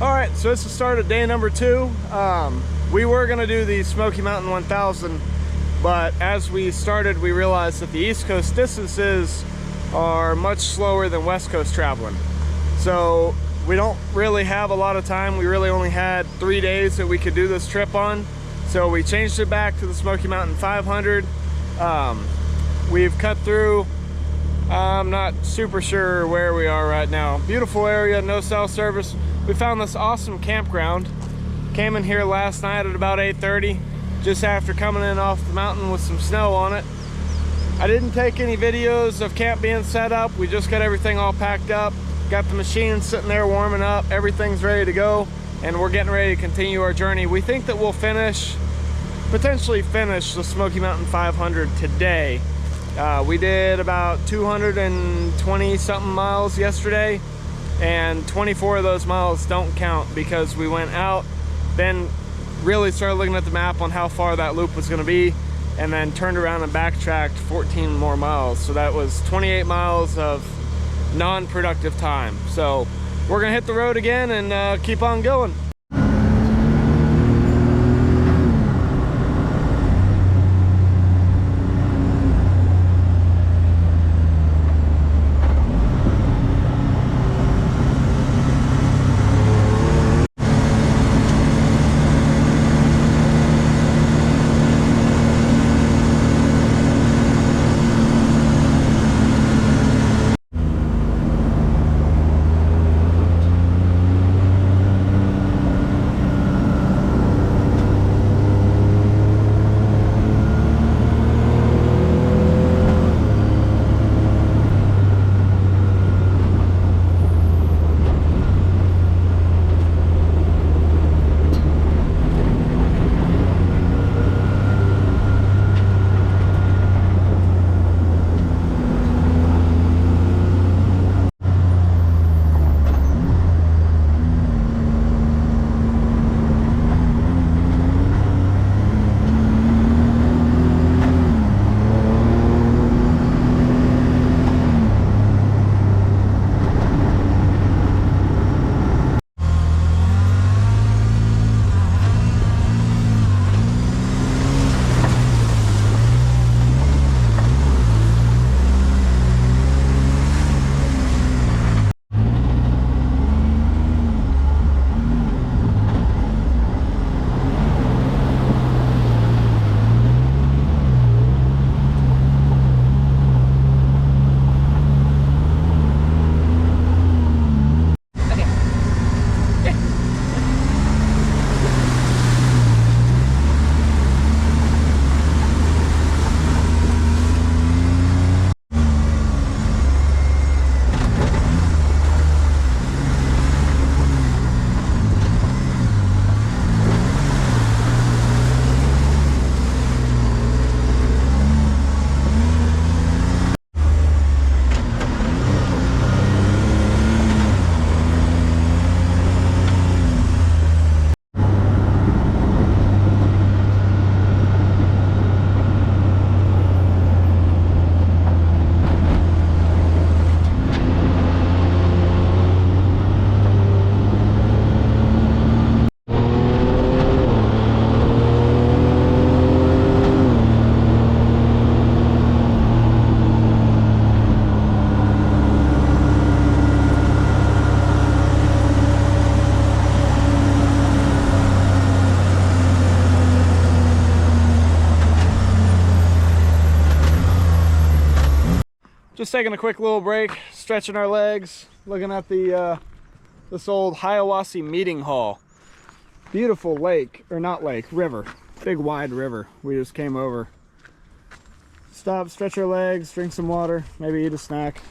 Alright, so it's the start of day number 2. We were going to do the Smoky Mountain 1000, but as we started we realized that the East Coast distances are much slower than West Coast traveling. So we don't really have a lot of time. We really only had 3 days that we could do this trip on. So we changed it back to the Smoky Mountain 500. We've cut through, I'm not super sure where we are right now. Beautiful area, no cell service. We found this awesome campground. Came in here last night at about 8:30, just after coming in off the mountain with some snow on it. I didn't take any videos of camp being set up. We just got everything all packed up. Got the machine sitting there warming up. Everything's ready to go, and we're getting ready to continue our journey. We think that we'll potentially finish the Smoky Mountain 500 today. We did about 220 something miles yesterday, and 24 of those miles don't count because we went out, then really started looking at the map on how far that loop was going to be, and then turned around and backtracked 14 more miles. So that was 28 miles of non-productive time. So we're gonna hit the road again and keep on going. Just taking a quick little break, stretching our legs, looking at the this old Hiawassee meeting hall. Beautiful lake, or not lake, river. Big wide river. We just came over. Stop, stretch our legs, drink some water, maybe eat a snack.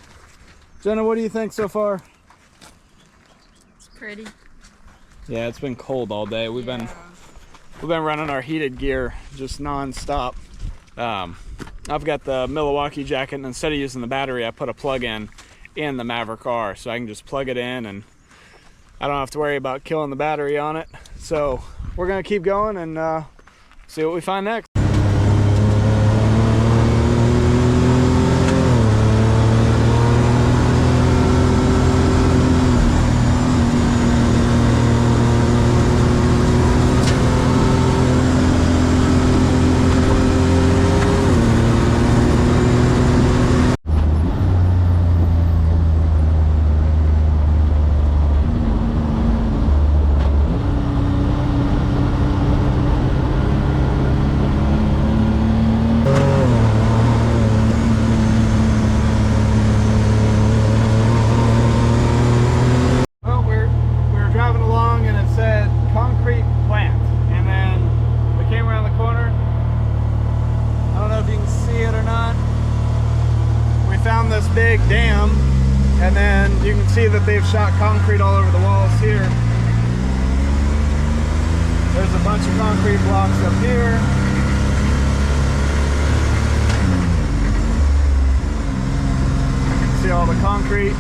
Jenna, what do you think so far? It's pretty. Yeah, it's been cold all day. We've been running our heated gear just non-stop. I've got the Milwaukee jacket, and instead of using the battery, I put a plug in the Maverick R, so I can just plug it in and I don't have to worry about killing the battery on it. So we're gonna keep going and see what we find next. see that they've shot concrete all over the walls here. There's a bunch of concrete blocks up here. See all the concrete.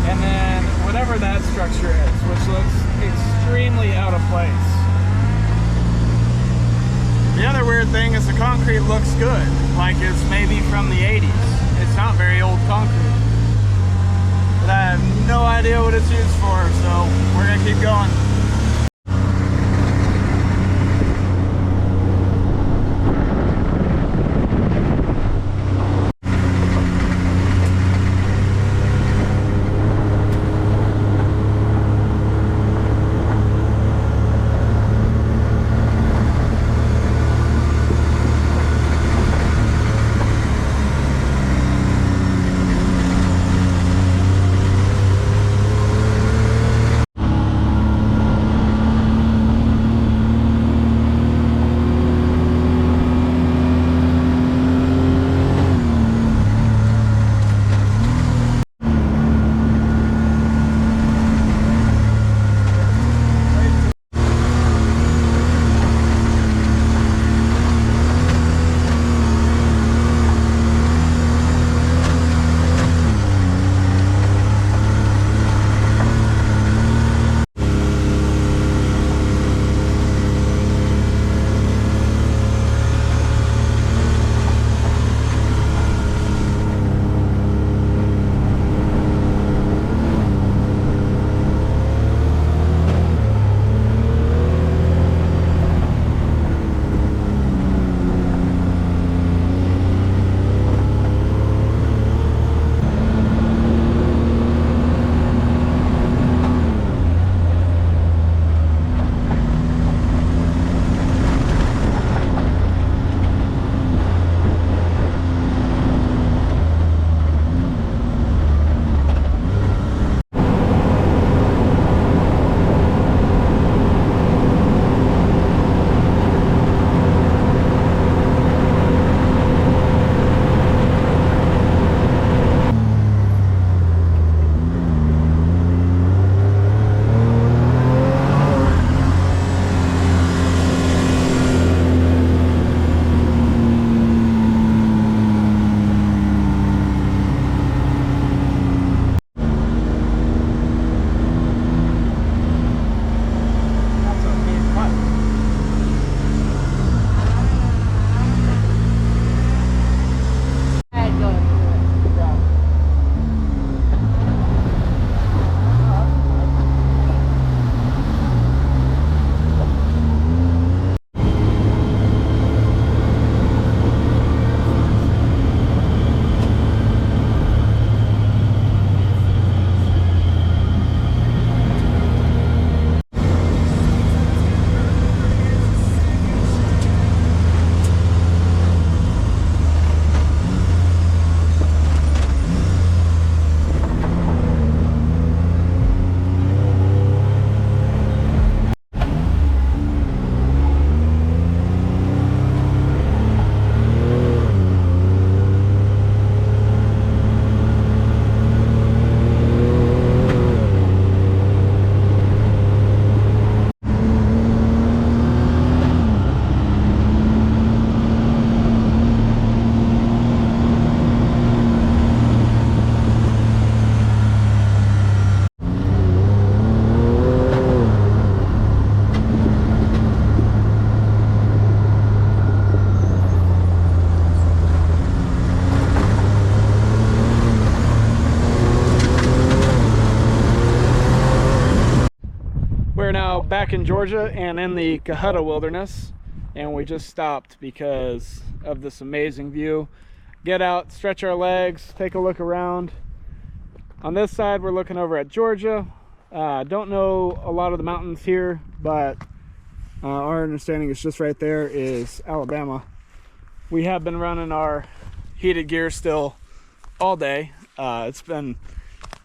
And then whatever that structure is, which looks extremely out of place. The other weird thing is the concrete looks good, like it's maybe from the 80s. It's not very old concrete. But I have no idea what it's used for, so we're gonna keep going. We're now back in Georgia and in the Cohutta Wilderness, and we just stopped because of this amazing view. Get out, stretch our legs, take a look around. On this side, we're looking over at Georgia. Don't know a lot of the mountains here, but our understanding is just right there is Alabama. We have been running our heated gear still all day. It's been,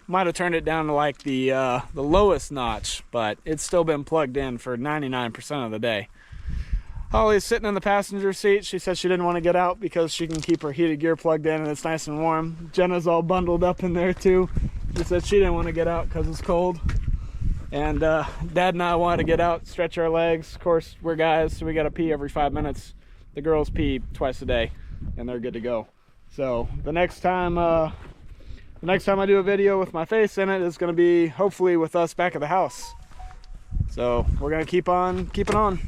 might have turned it down to like the lowest notch, but it's still been plugged in for 99% of the day. Holly's sitting in the passenger seat. She said she didn't want to get out because she can keep her heated gear plugged in and it's nice and warm. Jenna's all bundled up in there too. She said she didn't want to get out because it's cold. And Dad and I wanted to get out, stretch our legs. Of course, we're guys, so we got to pee every 5 minutes. The girls pee twice a day, and they're good to go. So the next time I do a video with my face in it is going to be hopefully with us back at the house. So we're going to keep on keeping on.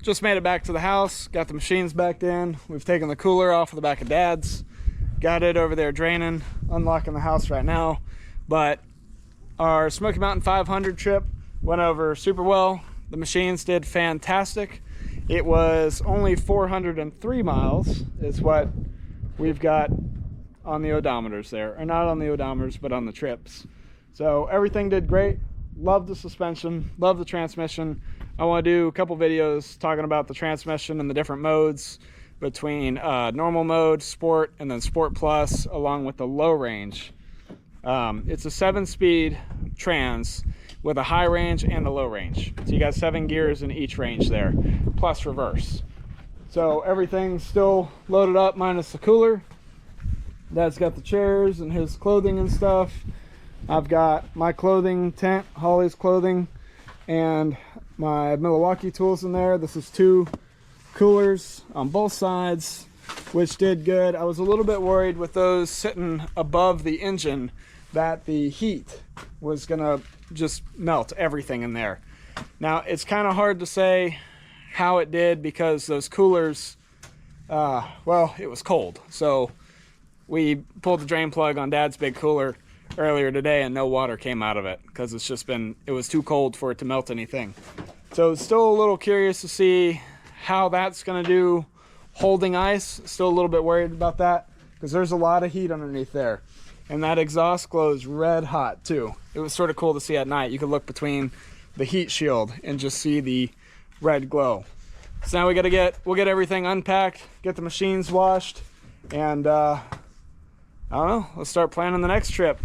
Just made it back to the house, got the machines back in. We've taken the cooler off of the back of Dad's, got it over there draining, unlocking the house right now. But our Smoky Mountain 500 trip went over super well. The machines did fantastic. It was only 403 miles is what we've got on the odometers there, or not on the odometers, but on the trips. So everything did great. Love the suspension, love the transmission. I want to do a couple videos talking about the transmission and the different modes between normal mode, sport, and then sport plus, along with the low range. It's a 7-speed trans with a high range and a low range. So you got 7 gears in each range there, plus reverse. So everything's still loaded up minus the cooler. Dad's got the chairs and his clothing and stuff. I've got my clothing tent, Holly's clothing, and my Milwaukee tools in there. This is 2 coolers on both sides, which did good. I was a little bit worried with those sitting above the engine that the heat was gonna just melt everything in there. Now it's kind of hard to say how it did because those coolers, well, it was cold. So we pulled the drain plug on Dad's big cooler earlier today and no water came out of it because it's just been, it was too cold for it to melt anything. So still a little curious to see how that's going to do holding ice. Still a little bit worried about that because there's a lot of heat underneath there, and that exhaust glows red hot too. It was sort of cool to see at night. You could look between the heat shield and just see the red glow. So now we'll get everything unpacked, get the machines washed, and I don't know, let's start planning the next trip.